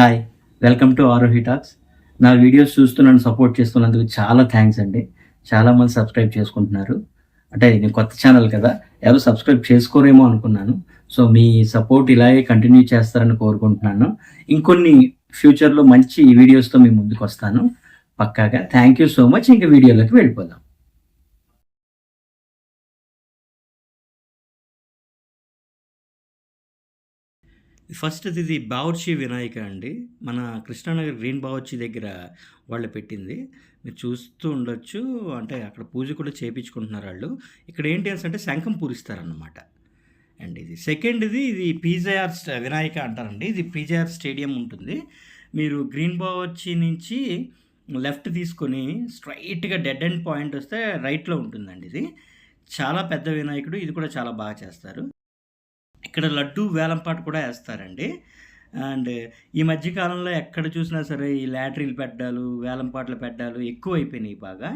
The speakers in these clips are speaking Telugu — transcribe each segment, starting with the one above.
Hi! Welcome to Aarohi talks. నా వీడియోస్ చూస్తూ నన్ను సపోర్ట్ చేస్తున్నందుకు చాలా థ్యాంక్స్ అండి. చాలామంది సబ్స్క్రైబ్ చేసుకుంటున్నారు. అంటే ఇది కొత్త ఛానల్ కదా! ఎవరు సబ్స్క్రైబ్ చేసుకోరేమో అనుకున్నాను. సో, మీ సపోర్ట్ ఇలాగే కంటిన్యూ చేస్తారని కోరుకుంటున్నాను. ఇంకొన్ని ఫ్యూచర్‌లో మంచి వీడియోస్‌తో మీ ముందుకొస్తాను పక్కాగా. Thank you so much. ఇంక వీడియోలోకి వెళ్ళిపోదాం. ఫస్ట్‌ది ఇది బావర్చి వినాయక అండి. మన కృష్ణానగర్ గ్రీన్ బావర్చి దగ్గర వాళ్ళు పెట్టింది. మీరు చూస్తూ ఉండొచ్చు. అంటే అక్కడ పూజ కూడా చేపించుకుంటున్నారాళ్ళు. ఇక్కడ ఏంటి అనేసంటే శంఖం పూరిస్తారన్నమాట. అండ్ ఇది సెకండ్‌ది ఇది పీజేఆర్ వినాయక అంటారండి. ఇది పీజేఆర్ స్టేడియం ఉంటుంది. మీరు గ్రీన్ బావర్చి నుంచి లెఫ్ట్ తీసుకొని స్ట్రెయిట్‌గా డెడ్ ఎండ్ పాయింట్ వస్తే రైట్‌లో ఉంటుందండి ఇది. చాలా పెద్ద వినాయకుడు. ఇది కూడా చాలా బాగా చేస్తారు. ఇక్కడ లడ్డూ వేలంపాట కూడా ఏస్తారండి. అండ్ ఈ మధ్య కాలంలో ఎక్కడ చూసినా సరే ఈ లాటరీలు పెట్టడాలు, వేలంపాటలు పెట్టడాలు ఎక్కువైపోయినాయి బాగా.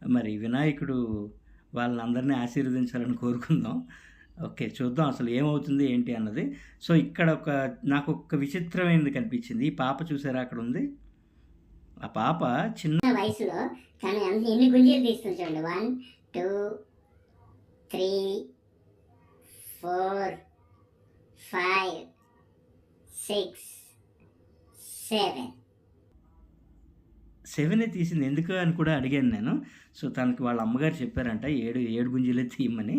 మరి వినాయకుడు వాళ్ళందరిని ఆశీర్వదించాలని కోరుకుందాం. ఓకే. చూద్దాం అసలు ఏమవుతుంది ఏంటి అన్నది. సో, ఇక్కడ నాకొక విచిత్రమైనది కనిపించింది. ఈ పాప చూసారా అక్కడుంది? ఆ పాప చిన్న వయసులో తను ఎన్ని గుంజీలు తీస్తుంది చూడండి. 1, 2, 3, 4, 5, 6, 7. 7 తీసింది ఎందుకు అని కూడా అడిగాను నేను. సో, తనకి వాళ్ళ అమ్మగారు చెప్పారంట 7 గుంజీలే తీయమని.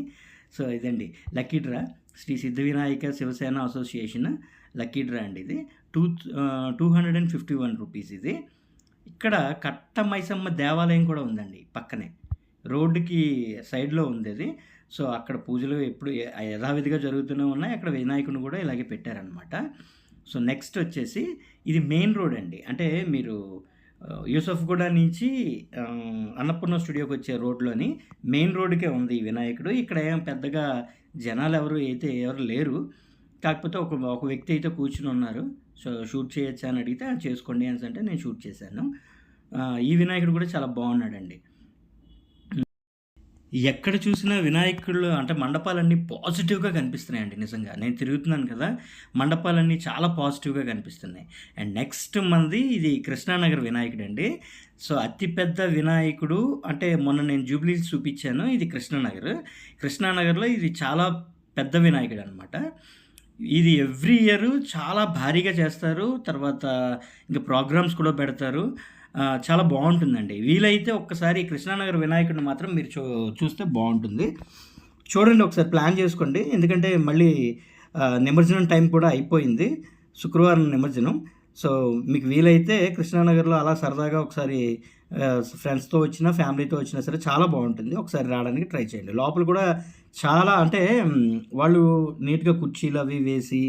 సో, ఇదండి lucky draw. Shri Siddha Vinayaka Shivasena association lucky draw అండి ఇది. 251 రూపీస్ ఇది. ఇక్కడ కట్ట మైసమ్మ దేవాలయం కూడా ఉందండి పక్కనే. రోడ్డుకి సైడ్‌లో ఉందది. సో, అక్కడ పూజలు ఎప్పుడు యథావిధిగా జరుగుతూనే ఉన్నాయి. అక్కడ వినాయకుడిని కూడా ఇలాగే పెట్టారనమాట. సో, నెక్స్ట్ వచ్చేసి ఇది మెయిన్ రోడ్ అండి. అంటే మీరు యూసఫ్‌గూడ నుంచి అన్నపూర్ణ స్టూడియోకి వచ్చే రోడ్‌లోని మెయిన్ రోడ్డుకే ఉంది ఈ వినాయకుడు. ఇక్కడ ఏం పెద్దగా ఎవరు లేరు. కాకపోతే ఒక వ్యక్తి అయితే కూర్చొని ఉన్నారు. సో, షూట్ చేయొచ్చా అని అడిగితే చేసుకోండి అనేసంటే నేను షూట్ చేశాను. ఈ వినాయకుడు కూడా చాలా బాగున్నాడండి. ఎక్కడ చూసినా వినాయకుళ్ళు అంటే మండపాలన్నీ పాజిటివ్‌గా కనిపిస్తున్నాయండి నిజంగా. నేను తిరుగుతున్నాను కదా! మండపాలన్నీ చాలా పాజిటివ్‌గా కనిపిస్తున్నాయి. అండ్ నెక్స్ట్ మనది ఇది కృష్ణానగర్ వినాయకుడండి. సో, అతి పెద్ద వినాయకుడు అంటే మొన్న నేను జూబ్లీ హిల్స్ చూపించాను. ఇది కృష్ణానగర్. కృష్ణానగర్‌లో ఇది చాలా పెద్ద వినాయకుడనమాట. ఇది ఎవ్రీ ఇయర్ చాలా భారీగా చేస్తారు. తర్వాత ఇంకా ప్రోగ్రామ్స్ కూడా పెడతారు. చాలా బాగుంటుందండి. వీలైతే ఒక్కసారి కృష్ణానగర్ వినాయకుడిని మాత్రం మీరు చూస్తే బాగుంటుంది. చూడండి ఒకసారి ప్లాన్ చేసుకోండి. ఎందుకంటే మళ్ళీ నిమజ్జనం టైం కూడా అయిపోయింది. శుక్రవారం నిమజ్జనం. సో, మీకు వీలైతే కృష్ణానగర్‌లో అలా సరదాగా ఒకసారి ఫ్రెండ్స్‌తో వచ్చినా, ఫ్యామిలీతో వచ్చినా సరే చాలా బాగుంటుంది. ఒకసారి రావడానికి ట్రై చేయండి. లోపల కూడా చాలా అంటే వాళ్ళు నీట్‌గా కుర్చీలు అవి వేసి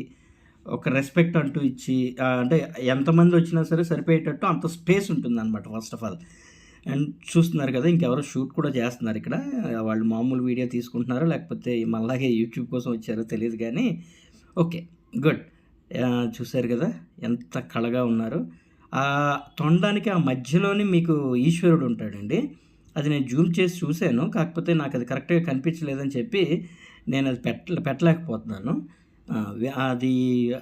ఒక రెస్పెక్ట్ అంటూ ఇచ్చి అంటే ఎంతమంది వచ్చినా సరే సరిపోయేటట్టు అంత స్పేస్ ఉంటుందన్నమాట ఫస్ట్ ఆఫ్ ఆల్. అండ్ చూస్తున్నారు కదా! ఇంకెవరో షూట్ కూడా చేస్తున్నారు ఇక్కడ. వాళ్ళు మామూలు వీడియో తీసుకుంటున్నారో లేకపోతే మళ్ళాగే యూట్యూబ్ కోసం వచ్చారో తెలీదు గానీ ఓకే. గుడ్. చూసారు కదా! ఎంత కళగా ఉన్నారో. తొండానికి ఆ మధ్యలోని మీకు ఈశ్వరుడు ఉంటాడండి. అది నేను జూమ్ చేసి చూసాను. కాకపోతే నాకది కరెక్ట్‌గా కనిపించలేదని చెప్పి నేనది పెట్టలేకపోతున్నాను.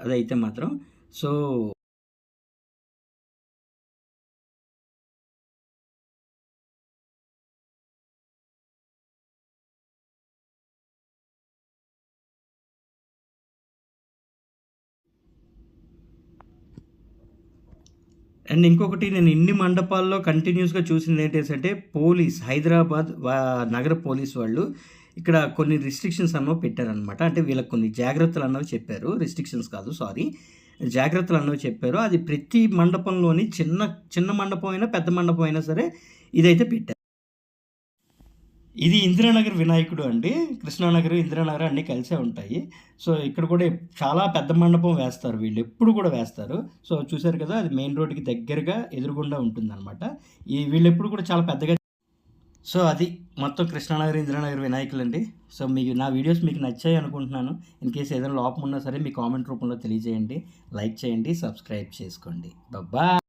అదైతే మాత్రం. సో, అండ్ ఇంకొకటి నేను ఇన్ని మండపాల్లో కంటిన్యూస్‌గా చూసింది ఏంటేసంటే హైదరాబాద్ నగర పోలీస్ వాళ్ళు ఇక్కడ కొన్ని రిస్ట్రిక్షన్స్ అన్నవి పెట్టారనమాట. అంటే వీళ్ళకి కొన్ని జాగ్రత్తలు అన్నవి చెప్పారు. రిస్ట్రిక్షన్స్ కాదు సారీ. జాగ్రత్తలు అన్నవి చెప్పారు. అది ప్రతి మండపంలోని చిన్న మండపం అయినా, పెద్ద మండపం అయినా సరే ఇదైతే పెట్టారు. ఇది ఇందిరానగర్ వినాయకుడు అండి. కృష్ణానగర్, ఇందిరానగర్ అన్నీ కలిసే ఉంటాయి. సో, ఇక్కడ కూడా చాలా పెద్ద మండపం వేస్తారు వీళ్ళు. ఎప్పుడు కూడా వేస్తారు. సో, చూసారు కదా! అది మెయిన్ రోడ్‌కి దగ్గరగా ఎదురుగుండా ఉంటుందనమాట. వీళ్ళెప్పుడు కూడా చాలా పెద్దగా సో, అది మొత్తం కృష్ణానగర్, ఇందిరానగర్ వినాయకులండి. సో, నా వీడియోస్ మీకు నచ్చాయి అనుకుంటున్నాను. ఇన్‌కేస్ ఏదైనా లోపం ఉన్నా సరే మీ కామెంట్ రూపంలో తెలియజేయండి. లైక్ చేయండి, సబ్స్క్రైబ్ చేసుకోండి. బాయ్.